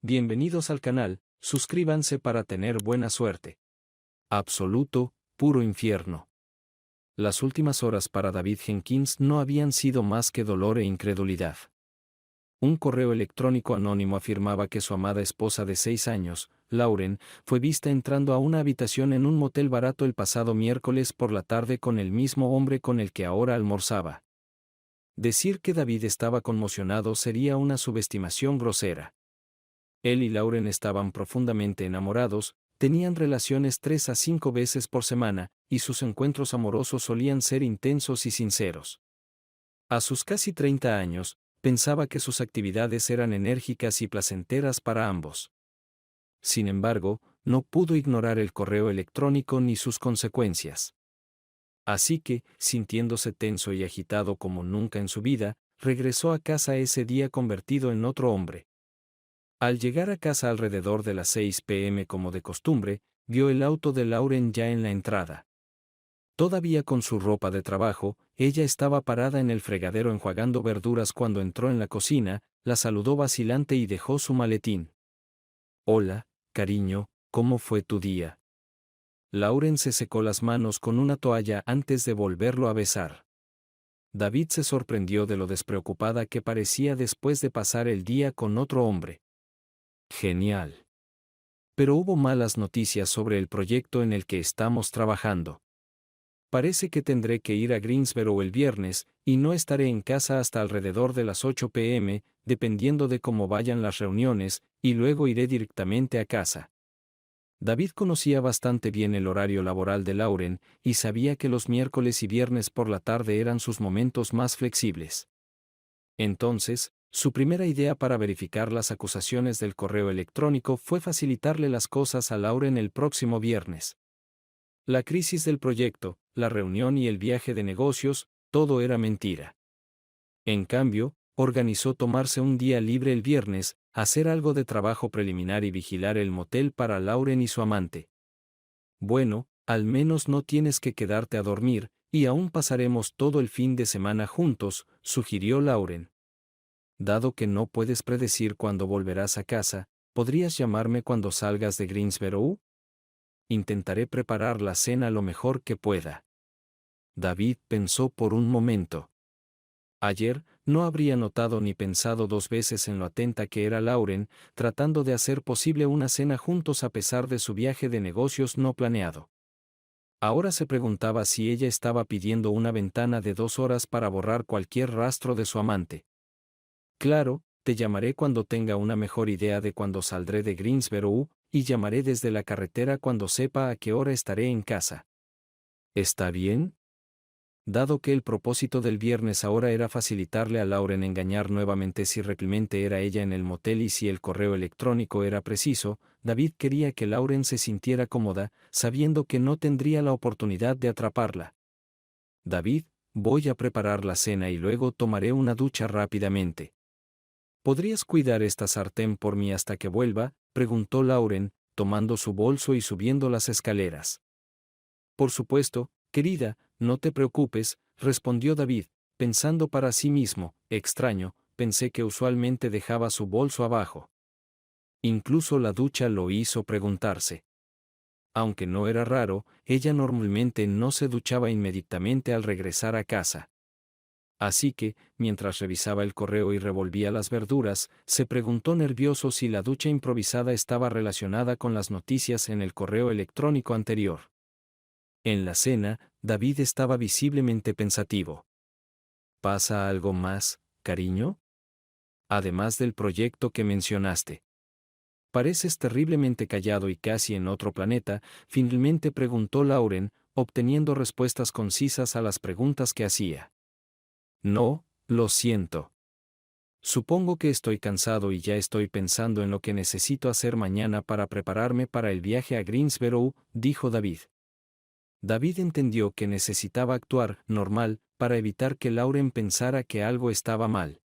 Bienvenidos al canal, suscríbanse para tener buena suerte. Absoluto, puro infierno. Las últimas horas para David Jenkins no habían sido más que dolor e incredulidad. Un correo electrónico anónimo afirmaba que su amada esposa de 6 años, Lauren, fue vista entrando a una habitación en un motel barato el pasado miércoles por la tarde con el mismo hombre con el que ahora almorzaba. Decir que David estaba conmocionado sería una subestimación grosera. Él y Lauren estaban profundamente enamorados, tenían relaciones 3 a 5 veces por semana, y sus encuentros amorosos solían ser intensos y sinceros. A sus casi 30 años, pensaba que sus actividades eran enérgicas y placenteras para ambos. Sin embargo, no pudo ignorar el correo electrónico ni sus consecuencias. Así que, sintiéndose tenso y agitado como nunca en su vida, regresó a casa ese día convertido en otro hombre. Al llegar a casa alrededor de las 6 p.m. como de costumbre, vio el auto de Lauren ya en la entrada. Todavía con su ropa de trabajo, ella estaba parada en el fregadero enjuagando verduras cuando entró en la cocina, la saludó vacilante y dejó su maletín. «Hola, cariño, ¿cómo fue tu día?» Lauren se secó las manos con una toalla antes de volverlo a besar. David se sorprendió de lo despreocupada que parecía después de pasar el día con otro hombre. Genial. Pero hubo malas noticias sobre el proyecto en el que estamos trabajando. Parece que tendré que ir a Greensboro el viernes, y no estaré en casa hasta alrededor de las 8 p.m., dependiendo de cómo vayan las reuniones, y luego iré directamente a casa. David conocía bastante bien el horario laboral de Lauren, y sabía que los miércoles y viernes por la tarde eran sus momentos más flexibles. Entonces, su primera idea para verificar las acusaciones del correo electrónico fue facilitarle las cosas a Lauren el próximo viernes. La crisis del proyecto, la reunión y el viaje de negocios, todo era mentira. En cambio, organizó tomarse un día libre el viernes, hacer algo de trabajo preliminar y vigilar el motel para Lauren y su amante. Bueno, al menos no tienes que quedarte a dormir, y aún pasaremos todo el fin de semana juntos, sugirió Lauren. Dado que no puedes predecir cuándo volverás a casa, ¿podrías llamarme cuando salgas de Greensboro? Intentaré preparar la cena lo mejor que pueda. David pensó por un momento. Ayer, no habría notado ni pensado 2 veces en lo atenta que era Lauren, tratando de hacer posible una cena juntos a pesar de su viaje de negocios no planeado. Ahora se preguntaba si ella estaba pidiendo una ventana de 2 horas para borrar cualquier rastro de su amante. Claro, te llamaré cuando tenga una mejor idea de cuándo saldré de Greensboro, y llamaré desde la carretera cuando sepa a qué hora estaré en casa. ¿Está bien? Dado que el propósito del viernes ahora era facilitarle a Lauren engañar nuevamente si realmente era ella en el motel y si el correo electrónico era preciso, David quería que Lauren se sintiera cómoda, sabiendo que no tendría la oportunidad de atraparla. David, voy a preparar la cena y luego tomaré una ducha rápidamente. ¿Podrías cuidar esta sartén por mí hasta que vuelva?, preguntó Lauren, tomando su bolso y subiendo las escaleras. Por supuesto, querida, no te preocupes, respondió David, pensando para sí mismo, extraño, pensé que usualmente dejaba su bolso abajo. Incluso la ducha lo hizo preguntarse. Aunque no era raro, ella normalmente no se duchaba inmediatamente al regresar a casa. Así que, mientras revisaba el correo y revolvía las verduras, se preguntó nervioso si la ducha improvisada estaba relacionada con las noticias en el correo electrónico anterior. En la cena, David estaba visiblemente pensativo. ¿Pasa algo más, cariño? Además del proyecto que mencionaste. Pareces terriblemente callado y casi en otro planeta, finalmente preguntó Lauren, obteniendo respuestas concisas a las preguntas que hacía. No, lo siento. Supongo que estoy cansado y ya estoy pensando en lo que necesito hacer mañana para prepararme para el viaje a Greensboro, dijo David. David entendió que necesitaba actuar normal para evitar que Lauren pensara que algo estaba mal.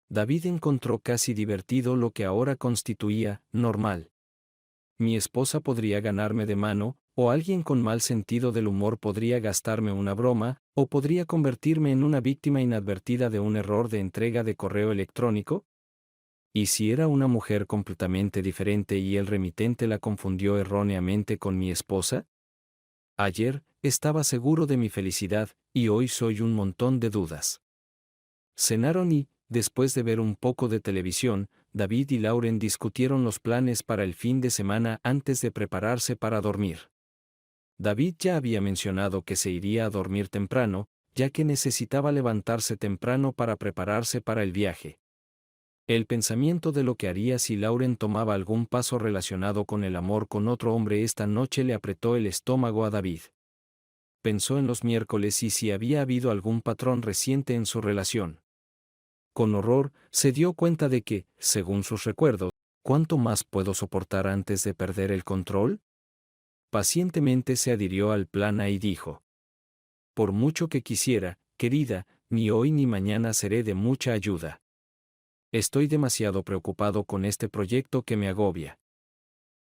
David encontró casi divertido lo que ahora constituía normal. Mi esposa podría ganarme de mano, o alguien con mal sentido del humor podría gastarme una broma, o podría convertirme en una víctima inadvertida de un error de entrega de correo electrónico. ¿Y si era una mujer completamente diferente y el remitente la confundió erróneamente con mi esposa? Ayer, estaba seguro de mi felicidad, y hoy soy un montón de dudas. Cenaron y, después de ver un poco de televisión, David y Lauren discutieron los planes para el fin de semana antes de prepararse para dormir. David ya había mencionado que se iría a dormir temprano, ya que necesitaba levantarse temprano para prepararse para el viaje. El pensamiento de lo que haría si Lauren tomaba algún paso relacionado con el amor con otro hombre esta noche le apretó el estómago a David. Pensó en los miércoles y si había habido algún patrón reciente en su relación. Con horror, se dio cuenta de que, según sus recuerdos, ¿cuánto más puedo soportar antes de perder el control? Pacientemente se adhirió al plan A y dijo: por mucho que quisiera, querida, ni hoy ni mañana seré de mucha ayuda. Estoy demasiado preocupado con este proyecto que me agobia.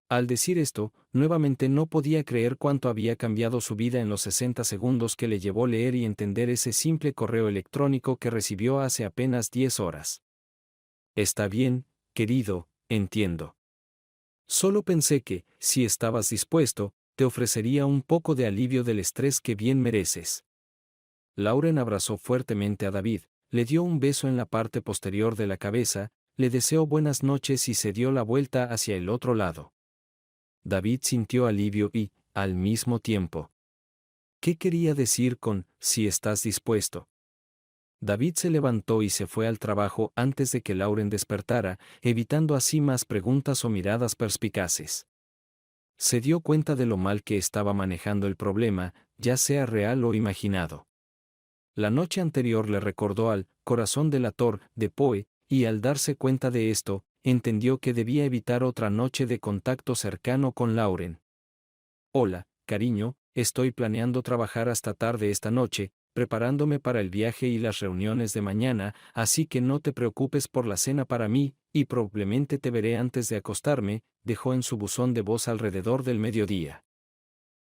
Al decir esto, nuevamente no podía creer cuánto había cambiado su vida en los 60 segundos que le llevó leer y entender ese simple correo electrónico que recibió hace apenas 10 horas. Está bien, querido, entiendo. Solo pensé que, si estabas dispuesto, te ofrecería un poco de alivio del estrés que bien mereces. Lauren abrazó fuertemente a David, le dio un beso en la parte posterior de la cabeza, le deseó buenas noches y se dio la vuelta hacia el otro lado. David sintió alivio y, al mismo tiempo, ¿qué quería decir con, si estás dispuesto? David se levantó y se fue al trabajo antes de que Lauren despertara, evitando así más preguntas o miradas perspicaces. Se dio cuenta de lo mal que estaba manejando el problema, ya sea real o imaginado. La noche anterior le recordó al corazón delator de Poe, y al darse cuenta de esto, entendió que debía evitar otra noche de contacto cercano con Lauren. Hola, cariño, estoy planeando trabajar hasta tarde esta noche, preparándome para el viaje y las reuniones de mañana, así que no te preocupes por la cena para mí, y probablemente te veré antes de acostarme, dejó en su buzón de voz alrededor del mediodía.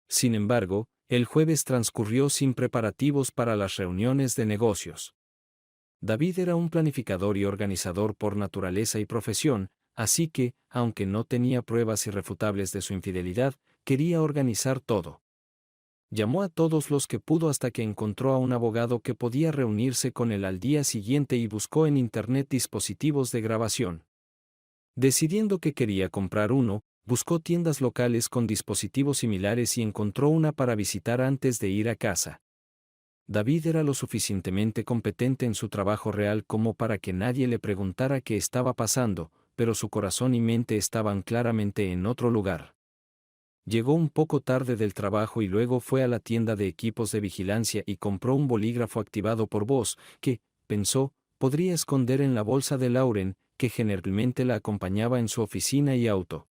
Sin embargo, el jueves transcurrió sin preparativos para las reuniones de negocios. David era un planificador y organizador por naturaleza y profesión, así que, aunque no tenía pruebas irrefutables de su infidelidad, quería organizar todo. Llamó a todos los que pudo hasta que encontró a un abogado que podía reunirse con él al día siguiente y buscó en Internet dispositivos de grabación. Decidiendo que quería comprar uno, buscó tiendas locales con dispositivos similares y encontró una para visitar antes de ir a casa. David era lo suficientemente competente en su trabajo real como para que nadie le preguntara qué estaba pasando, pero su corazón y mente estaban claramente en otro lugar. Llegó un poco tarde del trabajo y luego fue a la tienda de equipos de vigilancia y compró un bolígrafo activado por voz, que, pensó, podría esconder en la bolsa de Lauren, que generalmente la acompañaba en su oficina y auto.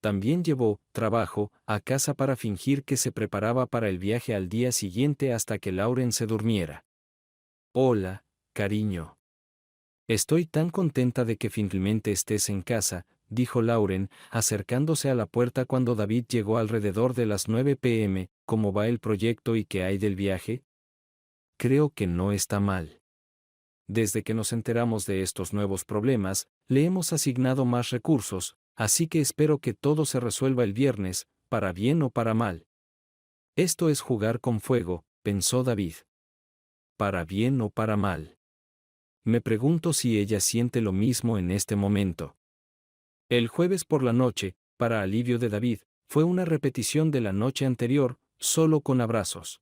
También llevó trabajo a casa para fingir que se preparaba para el viaje al día siguiente hasta que Lauren se durmiera. Hola, cariño. Estoy tan contenta de que finalmente estés en casa, dijo Lauren, acercándose a la puerta cuando David llegó alrededor de las 9 p.m. ¿Cómo va el proyecto y qué hay del viaje? Creo que no está mal. Desde que nos enteramos de estos nuevos problemas, le hemos asignado más recursos, así que espero que todo se resuelva el viernes, para bien o para mal. Esto es jugar con fuego, pensó David. Para bien o para mal. Me pregunto si ella siente lo mismo en este momento. El jueves por la noche, para alivio de David, fue una repetición de la noche anterior, solo con abrazos.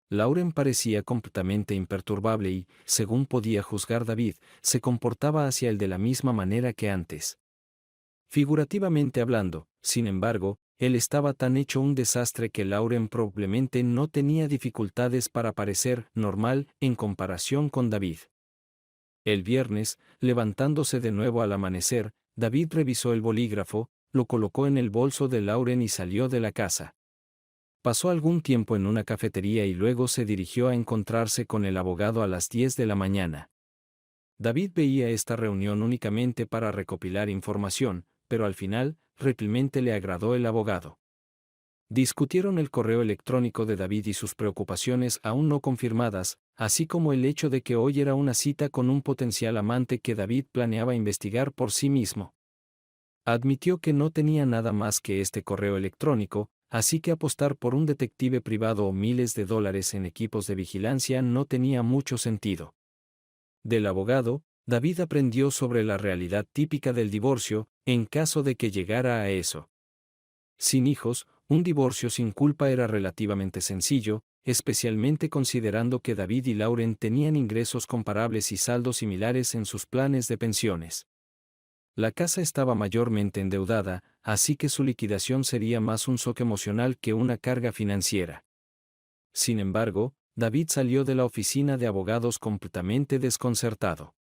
Lauren parecía completamente imperturbable y, según podía juzgar David, se comportaba hacia él de la misma manera que antes. Figurativamente hablando, sin embargo, él estaba tan hecho un desastre que Lauren probablemente no tenía dificultades para parecer normal en comparación con David. El viernes, levantándose de nuevo al amanecer, David revisó el bolígrafo, lo colocó en el bolso de Lauren y salió de la casa. Pasó algún tiempo en una cafetería y luego se dirigió a encontrarse con el abogado a las 10 de la mañana. David veía esta reunión únicamente para recopilar información, pero al final, realmente le agradó el abogado. Discutieron el correo electrónico de David y sus preocupaciones aún no confirmadas, así como el hecho de que hoy era una cita con un potencial amante que David planeaba investigar por sí mismo. Admitió que no tenía nada más que este correo electrónico, así que apostar por un detective privado o miles de dólares en equipos de vigilancia no tenía mucho sentido. Del abogado, David aprendió sobre la realidad típica del divorcio, en caso de que llegara a eso. Sin hijos, un divorcio sin culpa era relativamente sencillo, especialmente considerando que David y Lauren tenían ingresos comparables y saldos similares en sus planes de pensiones. La casa estaba mayormente endeudada, así que su liquidación sería más un shock emocional que una carga financiera. Sin embargo, David salió de la oficina de abogados completamente desconcertado.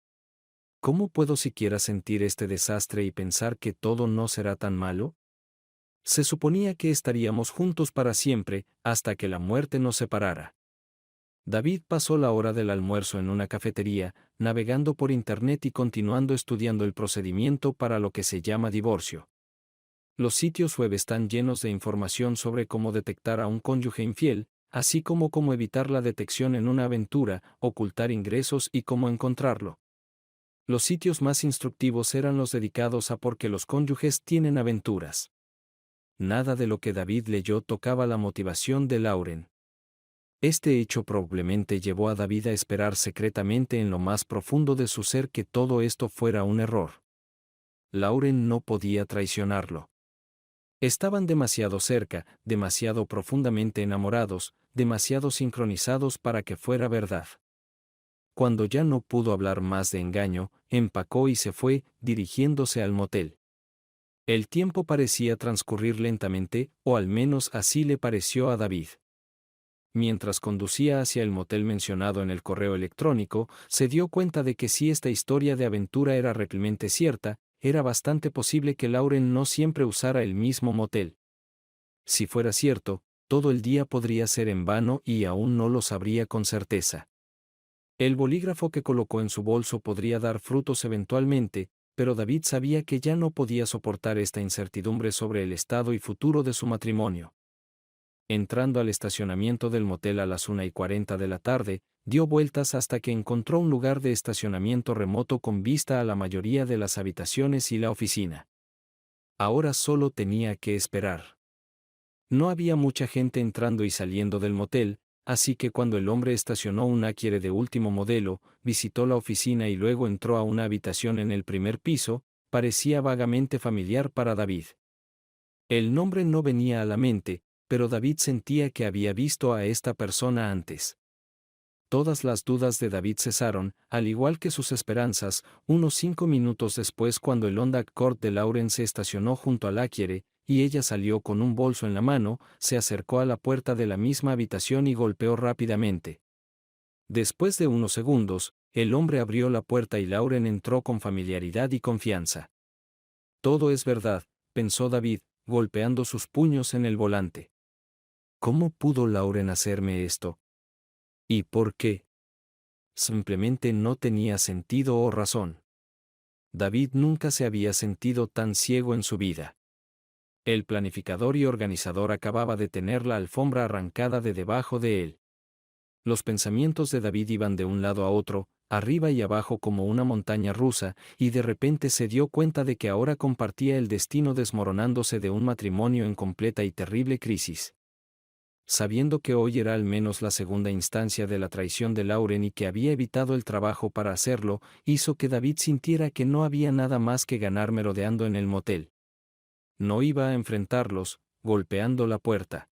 ¿Cómo puedo siquiera sentir este desastre y pensar que todo no será tan malo? Se suponía que estaríamos juntos para siempre, hasta que la muerte nos separara. David pasó la hora del almuerzo en una cafetería, navegando por internet y continuando estudiando el procedimiento para lo que se llama divorcio. Los sitios web están llenos de información sobre cómo detectar a un cónyuge infiel, así como cómo evitar la detección en una aventura, ocultar ingresos y cómo encontrarlo. Los sitios más instructivos eran los dedicados a por qué los cónyuges tienen aventuras. Nada de lo que David leyó tocaba la motivación de Lauren. Este hecho probablemente llevó a David a esperar secretamente en lo más profundo de su ser que todo esto fuera un error. Lauren no podía traicionarlo. Estaban demasiado cerca, demasiado profundamente enamorados, demasiado sincronizados para que fuera verdad. Cuando ya no pudo hablar más de engaño, empacó y se fue, dirigiéndose al motel. El tiempo parecía transcurrir lentamente, o al menos así le pareció a David. Mientras conducía hacia el motel mencionado en el correo electrónico, se dio cuenta de que si esta historia de aventura era realmente cierta, era bastante posible que Lauren no siempre usara el mismo motel. Si fuera cierto, todo el día podría ser en vano y aún no lo sabría con certeza. El bolígrafo que colocó en su bolso podría dar frutos eventualmente, pero David sabía que ya no podía soportar esta incertidumbre sobre el estado y futuro de su matrimonio. Entrando al estacionamiento del motel a las 1:40 de la tarde, dio vueltas hasta que encontró un lugar de estacionamiento remoto con vista a la mayoría de las habitaciones y la oficina. Ahora solo tenía que esperar. No había mucha gente entrando y saliendo del motel, así que cuando el hombre estacionó un Acura de último modelo, visitó la oficina y luego entró a una habitación en el primer piso, parecía vagamente familiar para David. El nombre no venía a la mente, pero David sentía que había visto a esta persona antes. Todas las dudas de David cesaron, al igual que sus esperanzas, unos 5 minutos después cuando el Honda Accord de Lauren se estacionó junto al Acura, y ella salió con un bolso en la mano, se acercó a la puerta de la misma habitación y golpeó rápidamente. Después de unos segundos, el hombre abrió la puerta y Lauren entró con familiaridad y confianza. Todo es verdad, pensó David, golpeando sus puños en el volante. ¿Cómo pudo Lauren hacerme esto? ¿Y por qué? Simplemente no tenía sentido o razón. David nunca se había sentido tan ciego en su vida. El planificador y organizador acababa de tener la alfombra arrancada de debajo de él. Los pensamientos de David iban de un lado a otro, arriba y abajo como una montaña rusa, y de repente se dio cuenta de que ahora compartía el destino desmoronándose de un matrimonio en completa y terrible crisis. Sabiendo que hoy era al menos la segunda instancia de la traición de Lauren y que había evitado el trabajo para hacerlo, hizo que David sintiera que no había nada más que ganar merodeando en el motel. No iba a enfrentarlos, golpeando la puerta.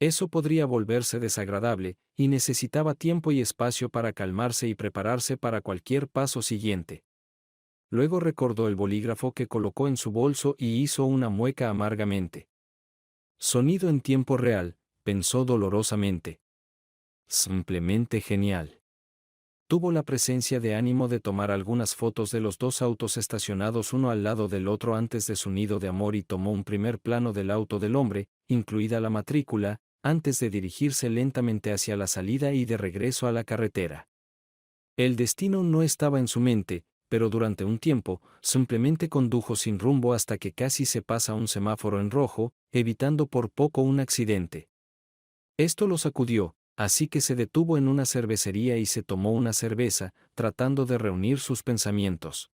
Eso podría volverse desagradable, y necesitaba tiempo y espacio para calmarse y prepararse para cualquier paso siguiente. Luego recordó el bolígrafo que colocó en su bolso y hizo una mueca amargamente. Sonido en tiempo real, pensó dolorosamente. Simplemente genial. Tuvo la presencia de ánimo de tomar algunas fotos de los dos autos estacionados uno al lado del otro antes de su nido de amor y tomó un primer plano del auto del hombre, incluida la matrícula, antes de dirigirse lentamente hacia la salida y de regreso a la carretera. El destino no estaba en su mente, pero durante un tiempo, simplemente condujo sin rumbo hasta que casi se pasa un semáforo en rojo, evitando por poco un accidente. Esto lo sacudió, así que se detuvo en una cervecería y se tomó una cerveza, tratando de reunir sus pensamientos.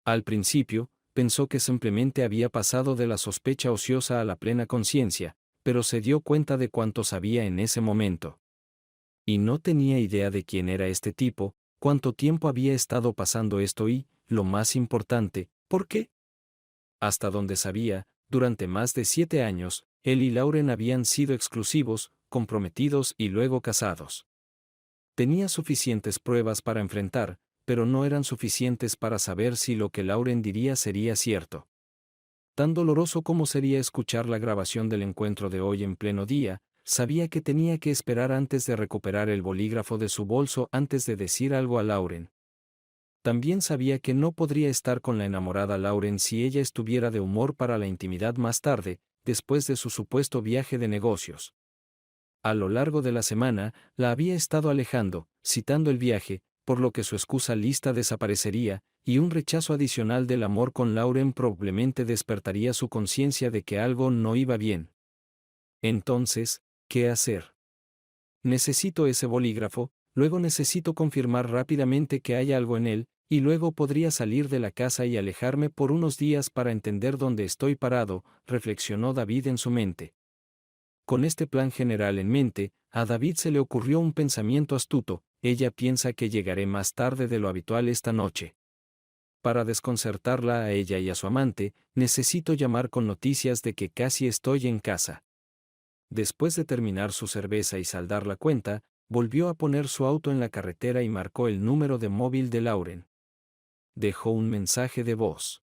Al principio, pensó que simplemente había pasado de la sospecha ociosa a la plena conciencia, pero se dio cuenta de cuánto sabía en ese momento. Y no tenía idea de quién era este tipo, cuánto tiempo había estado pasando esto y, lo más importante, ¿por qué? Hasta donde sabía, durante más de 7 años, él y Lauren habían sido exclusivos, comprometidos y luego casados. Tenía suficientes pruebas para enfrentar, pero no eran suficientes para saber si lo que Lauren diría sería cierto. Tan doloroso como sería escuchar la grabación del encuentro de hoy en pleno día, sabía que tenía que esperar antes de recuperar el bolígrafo de su bolso antes de decir algo a Lauren. También sabía que no podría estar con la enamorada Lauren si ella estuviera de humor para la intimidad más tarde, después de su supuesto viaje de negocios. A lo largo de la semana, la había estado alejando, citando el viaje, por lo que su excusa lista desaparecería, y un rechazo adicional del amor con Lauren probablemente despertaría su conciencia de que algo no iba bien. Entonces, ¿qué hacer? Necesito ese bolígrafo, luego necesito confirmar rápidamente que hay algo en él, y luego podría salir de la casa y alejarme por unos días para entender dónde estoy parado, reflexionó David en su mente. Con este plan general en mente, a David se le ocurrió un pensamiento astuto: ella piensa que llegaré más tarde de lo habitual esta noche. Para desconcertarla a ella y a su amante, necesito llamar con noticias de que casi estoy en casa. Después de terminar su cerveza y saldar la cuenta, volvió a poner su auto en la carretera y marcó el número de móvil de Lauren. Dejó un mensaje de voz.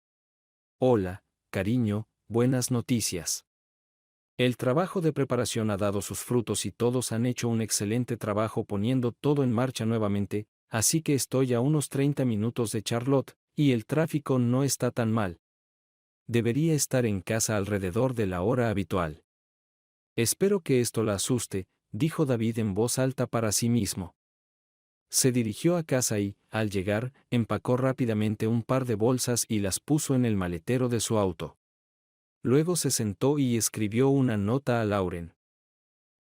Hola, cariño, buenas noticias. El trabajo de preparación ha dado sus frutos y todos han hecho un excelente trabajo poniendo todo en marcha nuevamente, así que estoy a unos 30 minutos de Charlotte, y el tráfico no está tan mal. Debería estar en casa alrededor de la hora habitual. Espero que esto la asuste, dijo David en voz alta para sí mismo. Se dirigió a casa y, al llegar, empacó rápidamente un par de bolsas y las puso en el maletero de su auto. Luego se sentó y escribió una nota a Lauren.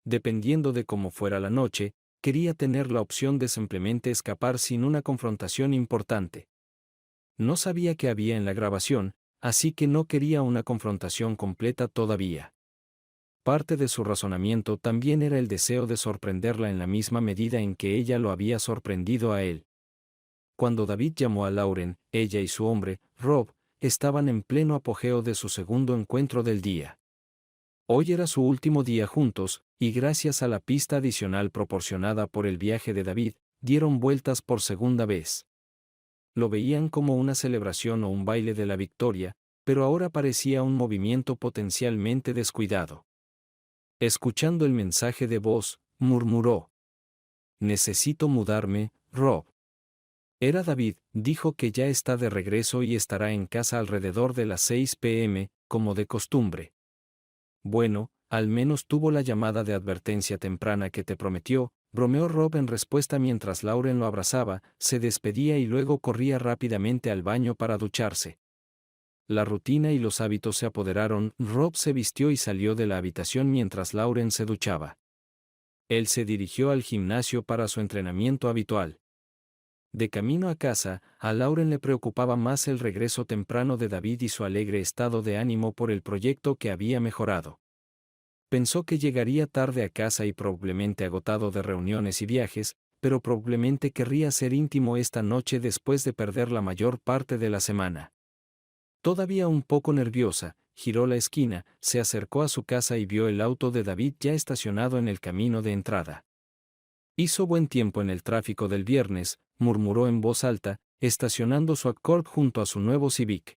Dependiendo de cómo fuera la noche, quería tener la opción de simplemente escapar sin una confrontación importante. No sabía qué había en la grabación, así que no quería una confrontación completa todavía. Parte de su razonamiento también era el deseo de sorprenderla en la misma medida en que ella lo había sorprendido a él. Cuando David llamó a Lauren, ella y su hombre, Rob, estaban en pleno apogeo de su segundo encuentro del día. Hoy era su último día juntos, y gracias a la pista adicional proporcionada por el viaje de David, dieron vueltas por segunda vez. Lo veían como una celebración o un baile de la victoria, pero ahora parecía un movimiento potencialmente descuidado. Escuchando el mensaje de voz, murmuró: Necesito mudarme, Rob. Era David, dijo que ya está de regreso y estará en casa alrededor de las 6 p.m., como de costumbre. Bueno, al menos tuvo la llamada de advertencia temprana que te prometió, bromeó Rob en respuesta mientras Lauren lo abrazaba, se despedía y luego corría rápidamente al baño para ducharse. La rutina y los hábitos se apoderaron, Rob se vistió y salió de la habitación mientras Lauren se duchaba. Él se dirigió al gimnasio para su entrenamiento habitual. De camino a casa, a Lauren le preocupaba más el regreso temprano de David y su alegre estado de ánimo por el proyecto que había mejorado. Pensó que llegaría tarde a casa y probablemente agotado de reuniones y viajes, pero probablemente querría ser íntimo esta noche después de perder la mayor parte de la semana. Todavía un poco nerviosa, giró la esquina, se acercó a su casa y vio el auto de David ya estacionado en el camino de entrada. Hizo buen tiempo en el tráfico del viernes, murmuró en voz alta, estacionando su Accord junto a su nuevo Civic.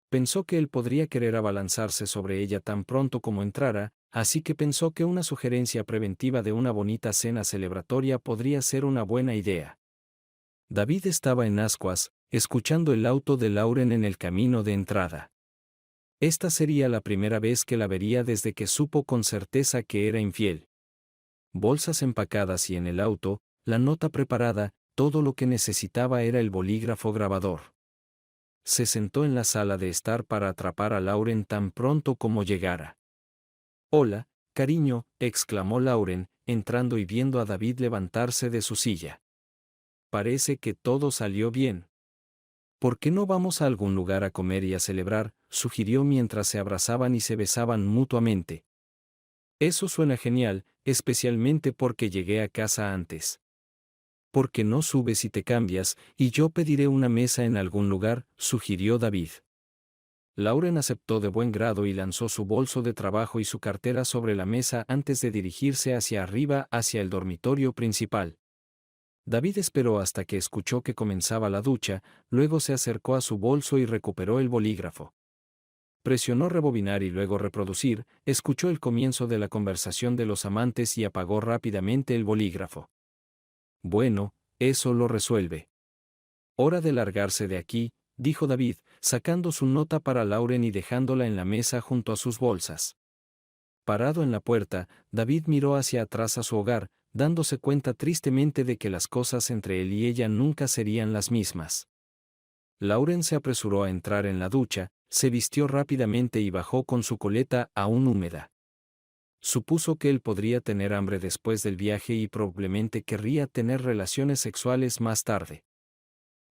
Pensó que él podría querer abalanzarse sobre ella tan pronto como entrara, así que pensó que una sugerencia preventiva de una bonita cena celebratoria podría ser una buena idea. David estaba en ascuas, escuchando el auto de Lauren en el camino de entrada. Esta sería la primera vez que la vería desde que supo con certeza que era infiel. Bolsas empacadas y en el auto, la nota preparada, todo lo que necesitaba era el bolígrafo grabador. Se sentó en la sala de estar para atrapar a Lauren tan pronto como llegara. «Hola, cariño», exclamó Lauren, entrando y viendo a David levantarse de su silla. «Parece que todo salió bien». «¿Por qué no vamos a algún lugar a comer y a celebrar?», sugirió mientras se abrazaban y se besaban mutuamente. «Eso suena genial, especialmente porque llegué a casa antes». «¿Por qué no subes y te cambias, y yo pediré una mesa en algún lugar?», sugirió David. Lauren aceptó de buen grado y lanzó su bolso de trabajo y su cartera sobre la mesa antes de dirigirse hacia arriba hacia el dormitorio principal. David esperó hasta que escuchó que comenzaba la ducha, luego se acercó a su bolso y recuperó el bolígrafo. Presionó rebobinar y luego reproducir, escuchó el comienzo de la conversación de los amantes y apagó rápidamente el bolígrafo. «Bueno, eso lo resuelve. Hora de largarse de aquí», dijo David, sacando su nota para Lauren y dejándola en la mesa junto a sus bolsas. Parado en la puerta, David miró hacia atrás a su hogar, dándose cuenta tristemente de que las cosas entre él y ella nunca serían las mismas. Lauren se apresuró a entrar en la ducha, se vistió rápidamente y bajó con su coleta aún húmeda. Supuso que él podría tener hambre después del viaje y probablemente querría tener relaciones sexuales más tarde.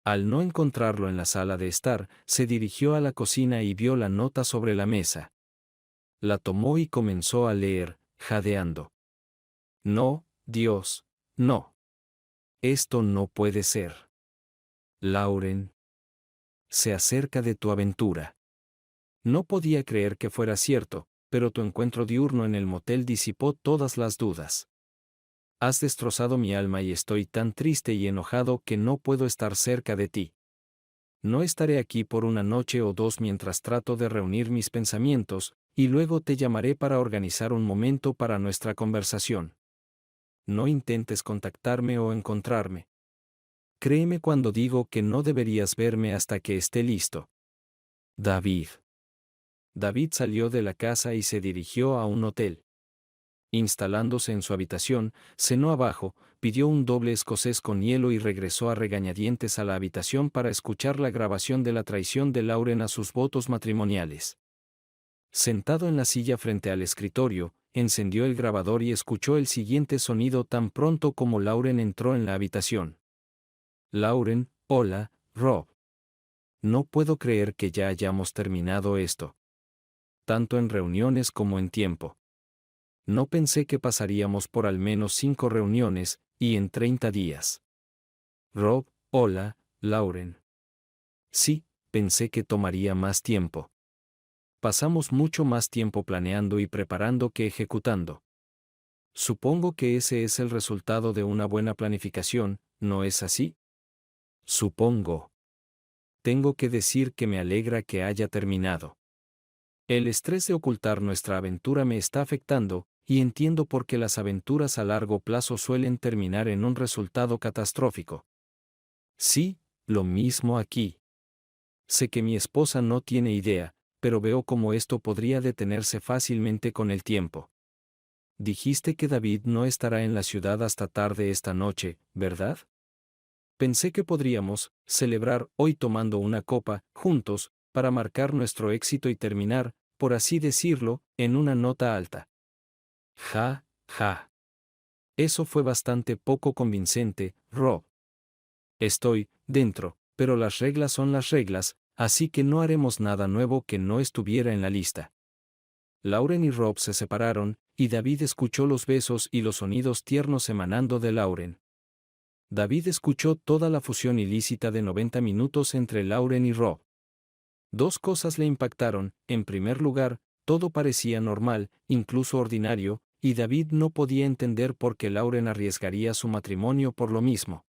Al no encontrarlo en la sala de estar, se dirigió a la cocina y vio la nota sobre la mesa. La tomó y comenzó a leer, jadeando. «No, Dios, no. Esto no puede ser. Lauren. Se acerca de tu aventura». No podía creer que fuera cierto, pero tu encuentro diurno en el motel disipó todas las dudas. «Has destrozado mi alma y estoy tan triste y enojado que no puedo estar cerca de ti. No estaré aquí por una noche o dos mientras trato de reunir mis pensamientos, y luego te llamaré para organizar un momento para nuestra conversación. No intentes contactarme o encontrarme. Créeme cuando digo que no deberías verme hasta que esté listo. David». David salió de la casa y se dirigió a un hotel. Instalándose en su habitación, cenó abajo, pidió un doble escocés con hielo y regresó a regañadientes a la habitación para escuchar la grabación de la traición de Lauren a sus votos matrimoniales. Sentado en la silla frente al escritorio, encendió el grabador y escuchó el siguiente sonido tan pronto como Lauren entró en la habitación. «Lauren, hola, Rob. No puedo creer que ya hayamos terminado esto. Tanto en reuniones como en tiempo. No pensé que pasaríamos por al menos 5 reuniones, y en 30 días. Rob, hola, Lauren. Sí, pensé que tomaría más tiempo. Pasamos mucho más tiempo planeando y preparando que ejecutando. Supongo que ese es el resultado de una buena planificación, ¿no es así? Supongo. Tengo que decir que me alegra que haya terminado. El estrés de ocultar nuestra aventura me está afectando, y entiendo por qué las aventuras a largo plazo suelen terminar en un resultado catastrófico. Sí, lo mismo aquí. Sé que mi esposa no tiene idea, pero veo cómo esto podría detenerse fácilmente con el tiempo. Dijiste que David no estará en la ciudad hasta tarde esta noche, ¿verdad? Pensé que podríamos celebrar hoy tomando una copa, juntos, para marcar nuestro éxito y terminar, por así decirlo, en una nota alta. Ja, ja. Eso fue bastante poco convincente, Rob. Estoy dentro, pero las reglas son las reglas, así que no haremos nada nuevo que no estuviera en la lista. Lauren y Rob se separaron, y David escuchó los besos y los sonidos tiernos emanando de Lauren. David escuchó toda la fusión ilícita de 90 minutos entre Lauren y Rob. Dos cosas le impactaron: en primer lugar, todo parecía normal, incluso ordinario, y David no podía entender por qué Lauren arriesgaría su matrimonio por lo mismo.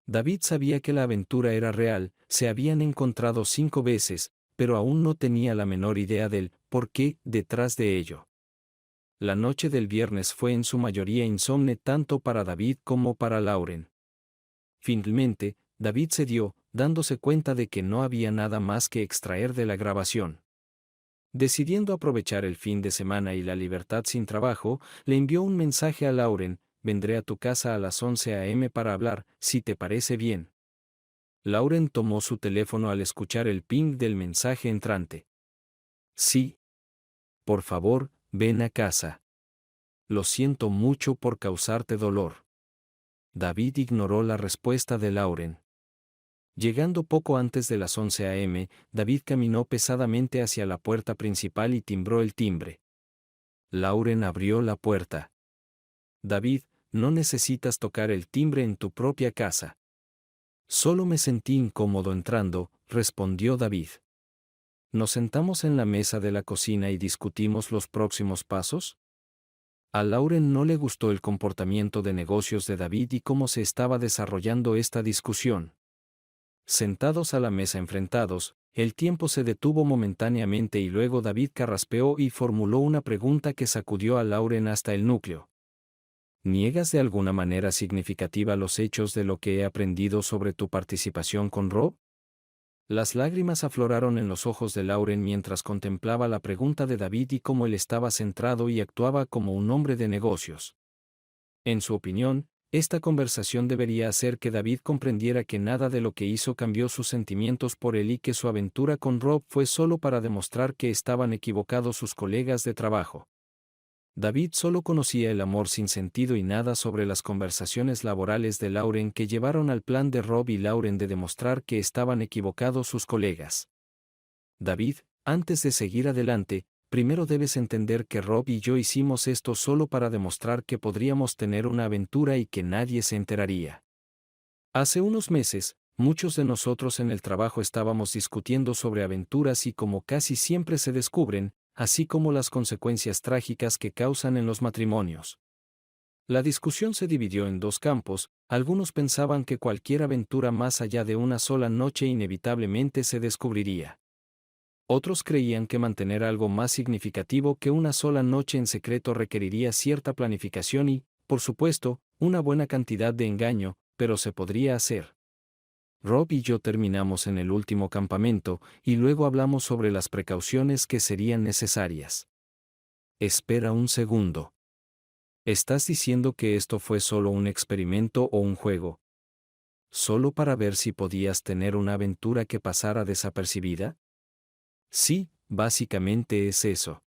David sabía que la aventura era real, se habían encontrado 5 veces, pero aún no tenía la menor idea del por qué detrás de ello. La noche del viernes fue en su mayoría insomne tanto para David como para Lauren. Finalmente, David cedió, dándose cuenta de que no había nada más que extraer de la grabación. Decidiendo aprovechar el fin de semana y la libertad sin trabajo, le envió un mensaje a Lauren: vendré a tu casa a las 11 a.m. para hablar, si te parece bien. Lauren tomó su teléfono al escuchar el ping del mensaje entrante. Sí. Por favor, ven a casa. Lo siento mucho por causarte dolor. David ignoró la respuesta de Lauren. Llegando poco antes de las 11 a.m., David caminó pesadamente hacia la puerta principal y timbró el timbre. Lauren abrió la puerta. David, no necesitas tocar el timbre en tu propia casa. Solo me sentí incómodo entrando, respondió David. ¿Nos sentamos en la mesa de la cocina y discutimos los próximos pasos? A Lauren no le gustó el comportamiento de negocios de David y cómo se estaba desarrollando esta discusión. Sentados a la mesa enfrentados, el tiempo se detuvo momentáneamente y luego David carraspeó y formuló una pregunta que sacudió a Lauren hasta el núcleo. ¿Niegas de alguna manera significativa los hechos de lo que he aprendido sobre tu participación con Rob? Las lágrimas afloraron en los ojos de Lauren mientras contemplaba la pregunta de David y cómo él estaba centrado y actuaba como un hombre de negocios. En su opinión, esta conversación debería hacer que David comprendiera que nada de lo que hizo cambió sus sentimientos por él y que su aventura con Rob fue solo para demostrar que estaban equivocados sus colegas de trabajo. David solo conocía el amor sin sentido y nada sobre las conversaciones laborales de Lauren que llevaron al plan de Rob y Lauren de demostrar que estaban equivocados sus colegas. David, antes de seguir adelante, primero debes entender que Rob y yo hicimos esto solo para demostrar que podríamos tener una aventura y que nadie se enteraría. Hace unos meses, muchos de nosotros en el trabajo estábamos discutiendo sobre aventuras y cómo casi siempre se descubren, así como las consecuencias trágicas que causan en los matrimonios. La discusión se dividió en dos campos. Algunos pensaban que cualquier aventura más allá de una sola noche inevitablemente se descubriría. Otros creían que mantener algo más significativo que una sola noche en secreto requeriría cierta planificación y, por supuesto, una buena cantidad de engaño, pero se podría hacer. Rob y yo terminamos en el último campamento, y luego hablamos sobre las precauciones que serían necesarias. Espera un segundo. ¿Estás diciendo que esto fue solo un experimento o un juego? ¿Solo para ver si podías tener una aventura que pasara desapercibida? Sí, básicamente es eso.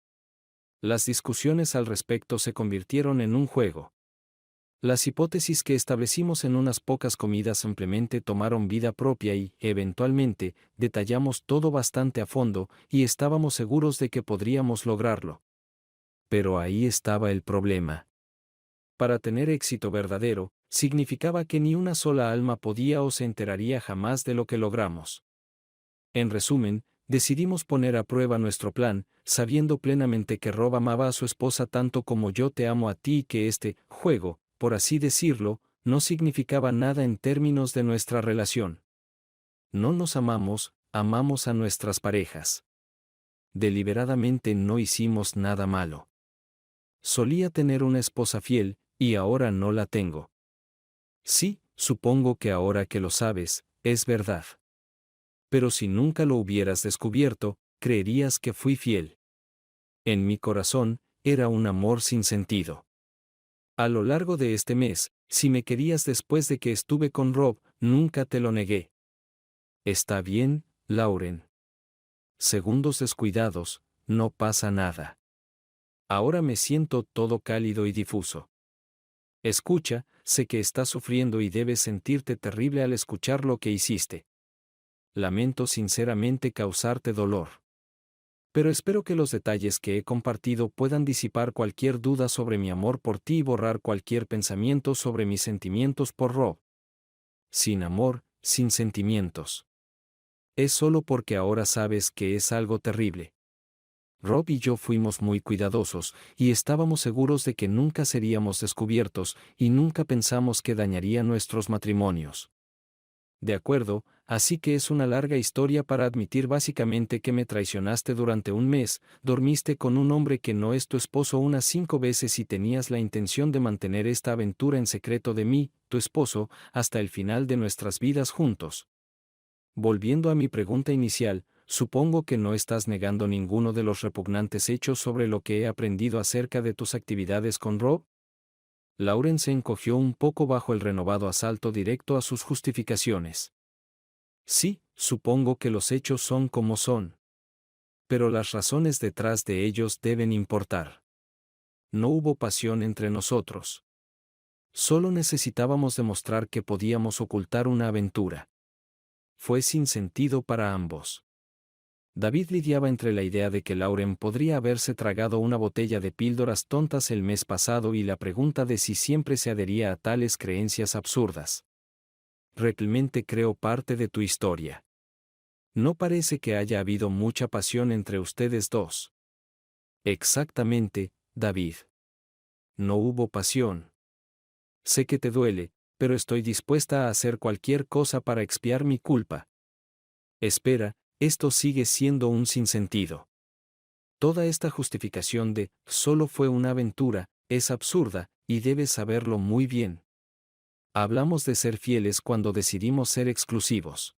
Las discusiones al respecto se convirtieron en un juego. Las hipótesis que establecimos en unas pocas comidas simplemente tomaron vida propia y, eventualmente, detallamos todo bastante a fondo y estábamos seguros de que podríamos lograrlo. Pero ahí estaba el problema. Para tener éxito verdadero, significaba que ni una sola alma podía o se enteraría jamás de lo que logramos. En resumen, decidimos poner a prueba nuestro plan, sabiendo plenamente que Rob amaba a su esposa tanto como yo te amo a ti y que este juego, por así decirlo, no significaba nada en términos de nuestra relación. No nos amamos, amamos a nuestras parejas. Deliberadamente no hicimos nada malo. Solía tener una esposa fiel, y ahora no la tengo. Sí, supongo que ahora que lo sabes, es verdad. Pero si nunca lo hubieras descubierto, creerías que fui fiel. En mi corazón, era un amor sin sentido. A lo largo de este mes, si me querías después de que estuve con Rob, nunca te lo negué. Está bien, Lauren. Segundos descuidados, no pasa nada. Ahora me siento todo cálido y difuso. Escucha, sé que estás sufriendo y debes sentirte terrible al escuchar lo que hiciste. Lamento sinceramente causarte dolor. Pero espero que los detalles que he compartido puedan disipar cualquier duda sobre mi amor por ti y borrar cualquier pensamiento sobre mis sentimientos por Rob. Sin amor, sin sentimientos. Es solo porque ahora sabes que es algo terrible. Rob y yo fuimos muy cuidadosos, y estábamos seguros de que nunca seríamos descubiertos, y nunca pensamos que dañaría nuestros matrimonios. De acuerdo, así que es una larga historia para admitir básicamente que me traicionaste durante un mes, dormiste con un hombre que no es tu esposo unas 5 veces y tenías la intención de mantener esta aventura en secreto de mí, tu esposo, hasta el final de nuestras vidas juntos. Volviendo a mi pregunta inicial, supongo que no estás negando ninguno de los repugnantes hechos sobre lo que he aprendido acerca de tus actividades con Rob. Lauren se encogió un poco bajo el renovado asalto directo a sus justificaciones. Sí, supongo que los hechos son como son. Pero las razones detrás de ellos deben importar. No hubo pasión entre nosotros. Solo necesitábamos demostrar que podíamos ocultar una aventura. Fue sin sentido para ambos. David lidiaba entre la idea de que Lauren podría haberse tragado una botella de píldoras tontas el mes pasado y la pregunta de si siempre se adhería a tales creencias absurdas. Realmente creo parte de tu historia. No parece que haya habido mucha pasión entre ustedes dos. Exactamente, David. No hubo pasión. Sé que te duele, pero estoy dispuesta a hacer cualquier cosa para expiar mi culpa. Espera, esto sigue siendo un sinsentido. Toda esta justificación de solo fue una aventura es absurda, y debes saberlo muy bien. Hablamos de ser fieles cuando decidimos ser exclusivos.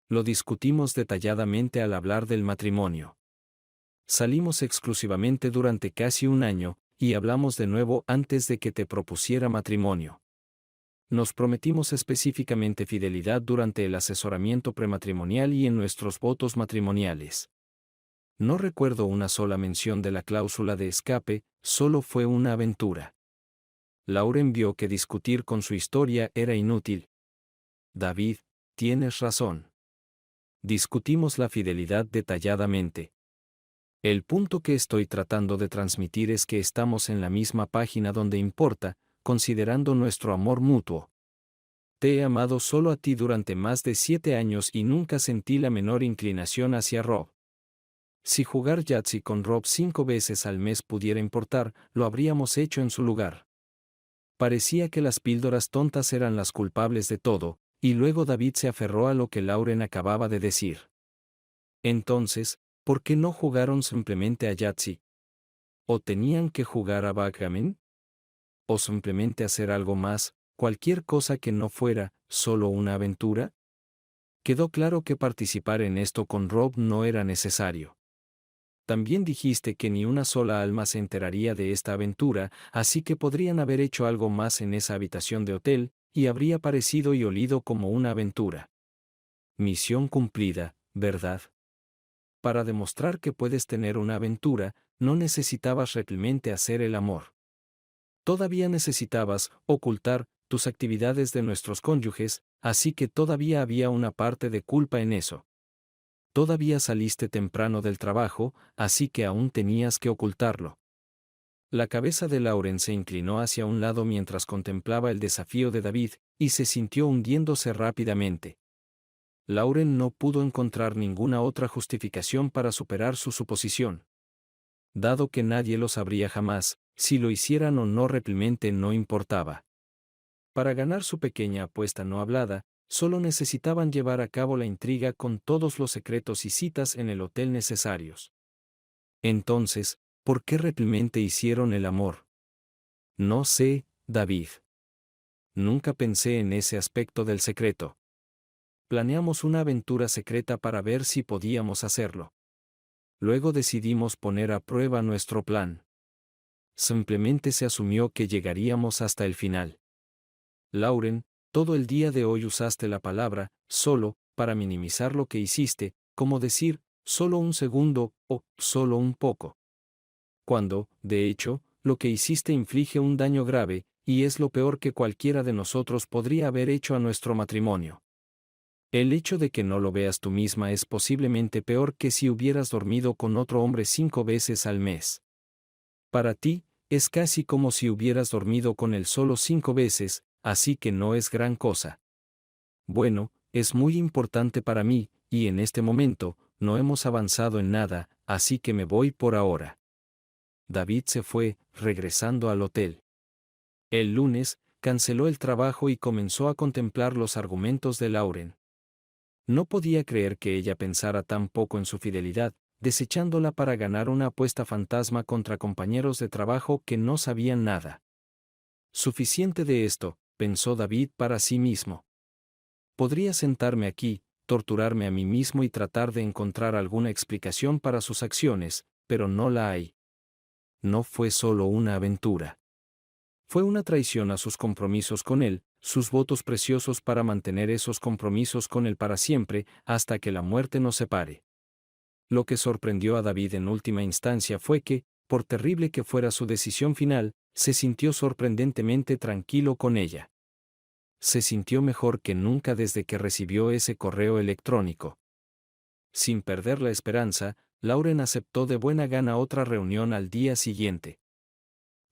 Lo discutimos detalladamente al hablar del matrimonio. Salimos exclusivamente durante casi un año, y hablamos de nuevo antes de que te propusiera matrimonio. Nos prometimos específicamente fidelidad durante el asesoramiento prematrimonial y en nuestros votos matrimoniales. No recuerdo una sola mención de la cláusula de escape, solo fue una aventura. Lauren vio que discutir con su historia era inútil. David, tienes razón. Discutimos la fidelidad detalladamente. El punto que estoy tratando de transmitir es que estamos en la misma página donde importa, considerando nuestro amor mutuo. Te he amado solo a ti durante más de 7 años y nunca sentí la menor inclinación hacia Rob. Si jugar Yahtzee con Rob 5 veces al mes pudiera importar, lo habríamos hecho en su lugar. Parecía que las píldoras tontas eran las culpables de todo, y luego David se aferró a lo que Lauren acababa de decir. Entonces, ¿por qué no jugaron simplemente a Yahtzee? ¿O tenían que jugar a backgammon? ¿O simplemente hacer algo más, cualquier cosa que no fuera solo una aventura? Quedó claro que participar en esto con Rob no era necesario. También dijiste que ni una sola alma se enteraría de esta aventura, así que podrían haber hecho algo más en esa habitación de hotel, y habría parecido y olido como una aventura. Misión cumplida, ¿verdad? Para demostrar que puedes tener una aventura, no necesitabas realmente hacer el amor. Todavía necesitabas ocultar tus actividades de nuestros cónyuges, así que todavía había una parte de culpa en eso. Todavía saliste temprano del trabajo, así que aún tenías que ocultarlo. La cabeza de Lauren se inclinó hacia un lado mientras contemplaba el desafío de David, y se sintió hundiéndose rápidamente. Lauren no pudo encontrar ninguna otra justificación para superar su suposición. Dado que nadie lo sabría jamás, si lo hicieran o no realmente no importaba. Para ganar su pequeña apuesta no hablada, solo necesitaban llevar a cabo la intriga con todos los secretos y citas en el hotel necesarios. Entonces, ¿por qué realmente hicieron el amor? No sé, David. Nunca pensé en ese aspecto del secreto. Planeamos una aventura secreta para ver si podíamos hacerlo. Luego decidimos poner a prueba nuestro plan. Simplemente se asumió que llegaríamos hasta el final. Lauren, todo el día de hoy usaste la palabra solo para minimizar lo que hiciste, como decir solo un segundo o solo un poco. Cuando, de hecho, lo que hiciste inflige un daño grave, y es lo peor que cualquiera de nosotros podría haber hecho a nuestro matrimonio. El hecho de que no lo veas tú misma es posiblemente peor que si hubieras dormido con otro hombre 5 veces al mes. Para ti, es casi como si hubieras dormido con él solo 5 veces, así que no es gran cosa. Bueno, es muy importante para mí, y en este momento, no hemos avanzado en nada, así que me voy por ahora. David se fue, regresando al hotel. El lunes, canceló el trabajo y comenzó a contemplar los argumentos de Lauren. No podía creer que ella pensara tan poco en su fidelidad, desechándola para ganar una apuesta fantasma contra compañeros de trabajo que no sabían nada. Suficiente de esto, pensó David para sí mismo. Podría sentarme aquí, torturarme a mí mismo y tratar de encontrar alguna explicación para sus acciones, pero no la hay. No fue solo una aventura. Fue una traición a sus compromisos con él, sus votos preciosos para mantener esos compromisos con él para siempre, hasta que la muerte nos separe. Lo que sorprendió a David en última instancia fue que, por terrible que fuera su decisión final, se sintió sorprendentemente tranquilo con ella. Se sintió mejor que nunca desde que recibió ese correo electrónico. Sin perder la esperanza, Lauren aceptó de buena gana otra reunión al día siguiente.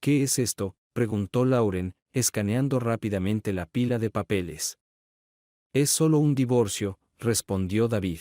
¿Qué es esto?, preguntó Lauren, escaneando rápidamente la pila de papeles. Es solo un divorcio, respondió David.